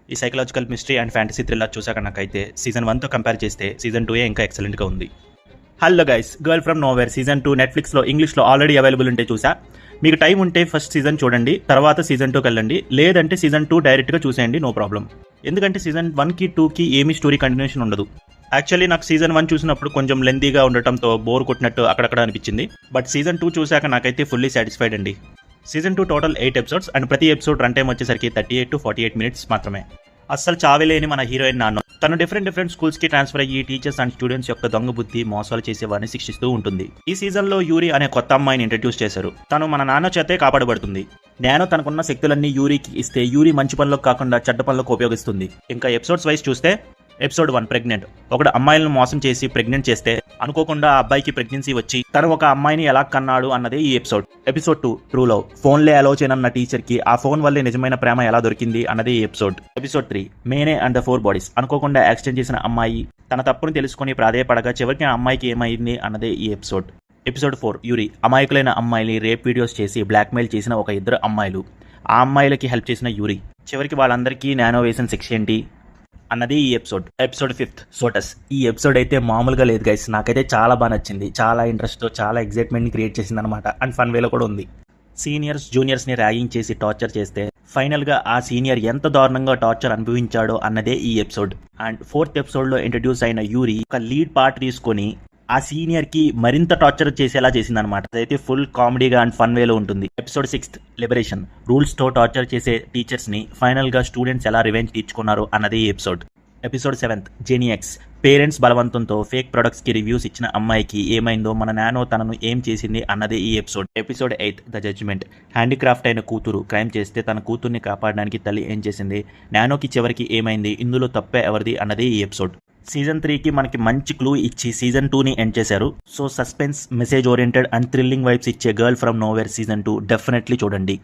ఈ psychological mystery and fantasy thriller చూసాక నాకైతే సీజన్ 1తో కంపేర్ చేస్తే సీజన్ 2 ఇంకా ఎక్సలెంట్గా ఉంది. Hello guys, girl from nowhere season 2 నెట్ఫ్లిక్స్లో ఇంగ్లీష్లో ఆల్రెడీ అవైలబుల్ ఉంటే చూసా. మీకు టైం ఉంటే ఫస్ట్ సీజన్ చూడండి, తర్వాత సీజన్ 2కి వెళ్ళండి. లేదంటే సీజన్ 2 డైరెక్ట్గా చూసేయండి, నో ప్రాబ్లం. ఎందుకంటే సీజన్ 1కి 2కి ఏమీ స్టోరీ కంటిన్యూషన్ ఉండదు. యాక్చువల్లీ నాకు సీజన్ 1 చూసినప్పుడు కొంచెం లెందీగా ఉండటంతో బోర్ కొట్టినట్టు అక్కడక్కడ అనిపించింది. బట్ సీజన్ 2 చూశాక నాకైతే ఫుల్లీ సాటిస్ఫైడ్ అండి. సీజన్ 2 టోటల్ 8 ఎపిసోడ్స్ అండ్ ప్రతి ఎపిసోడ్ రన్ టైం వచ్చేసరికి 38 to 48 మినిట్స్ మాత్రమే. అస్సలు చావేలేని మన హీరోయిన్ నాన్న తను డిఫరెంట్ స్కూల్స్కి ట్రాన్స్ఫర్ అయ్యి టీచర్స్ అండ్ స్టూడెంట్స్ యొక్క దొంగ బుద్ధి మోసాలు చేసేవారిని శిక్షిస్తూ ఉంటుంది. ఈ సీజన్లో యూరి అనే కొత్త అమ్మాయిని ఇంట్రడ్యూస్ చేశారు. తను మన నాన్న చేతే కాపాడబడుతుంది. నేను తనకున్న శక్తులన్నీ యూరికి ఇస్తే యూరి మంచి పనులకు కాకుండా చెడ్డ పనులకు ఉపయోగిస్తుంది. ఇంకా ఎపిసోడ్స్ వైజ్ చూస్తే ఎపిసోడ్ 1 ప్రెగ్నెంట్. ఒకడు అమ్మాయిలను మోసం చేసి ప్రెగ్నెంట్ చేస్తే అనుకోకుండా ఆ అబ్బాయికి ప్రెగ్నెన్సీ వచ్చి తను ఒక అమ్మాయిని ఎలా కన్నాడు అన్నదే ఈ ఎపిసోడ్. Episode 2 true love. ఫోన్లే అలో చేయనన్న టీచర్కి ఆ ఫోన్ వల్లే నిజమైన ప్రేమ ఎలా దొరికింది అన్నదే ఈ ఎపిసోడ్. ఎపిసోడ్ 3 మేనే అండ్ ద 4 బాడీస్. అనుకోకుండా యాక్సిడెంట్ చేసిన అమ్మాయి తన తప్పును తెలుసుకుని ప్రాధేయపడగా చివరికి ఆ అమ్మాయికి ఏమైంది అన్నదే ఈ ఎపిసోడ్. Episode 4 Yuri. అమాయకులైన అమ్మాయిని రేప్ వీడియోస్ చేసి బ్లాక్మెయిల్ చేసిన ఒక ఇద్దరు అమ్మాయిలు. ఆ అమ్మాయిలకి హెల్ప్ చేసిన యూరి. చివరికి వాళ్ళందరికీ నానో వేసిన శిక్ష ఏంటి అన్నది ఈ ఎపిసోడ్. ఎపిసోడ్ 5 సోటస్. ఈ ఎపిసోడ్ అయితే మామూలుగా లేదు గైస్. నాకైతే చాలా బాగా నచ్చింది. చాలా ఇంట్రెస్ట్తో చాలా ఎగ్జైట్మెంట్ని క్రియేట్ చేసింది అనమాట. అండ్ ఫన్ వేలో కూడా ఉంది. సీనియర్స్ జూనియర్స్ని ర్యాగింగ్ చేసి టార్చర్ చేస్తే ఫైనల్గా ఆ సీనియర్ ఎంత దారుణంగా టార్చర్ అనుభవించాడో అన్నదే ఈ ఎపిసోడ్. అండ్ 4th ఎపిసోడ్లో ఇంట్రడ్యూస్ అయిన యూరి ఒక లీడ్ పార్ట్ తీసుకొని ఆ సీనియర్కి మరింత టార్చర్ చేసేలా చేసిందనమాట. అదైతే ఫుల్ కామెడీగా అండ్ ఫన్ వేలో ఉంటుంది. Episode 6 liberation. రూల్స్తో టార్చర్ చేసే టీచర్స్ని ఫైనల్గా స్టూడెంట్స్ ఎలా రివెంజ్ తీర్చుకున్నారు అన్నది ఈ ఎపిసోడ్. Episode 7 Gen X. పేరెంట్స్ బలవంతంతో ఫేక్ ప్రొడక్ట్స్కి రివ్యూస్ ఇచ్చిన అమ్మాయికి ఏమైందో మన నానో తనను ఏం చేసింది అన్నదే ఈ episode. Episode 8 the judgement. Handicraft అయిన కూతురు క్రైమ్ చేస్తే తన కూతుర్ని కాపాడడానికి తల్లి ఏం చేసింది, నానోకి చివరికి ఏమైంది, ఇందులో తప్పే ఎవరిది అన్నదే ఈ ఎపిసోడ్. సీజన్ 3కి మనకి మంచి క్లూ ఇచ్చి సీజన్ 2ని ఎండ్ చేశారు. So suspense, message oriented and thrilling vibes ఇచ్చే girl from nowhere season 2 definitely చూడండి.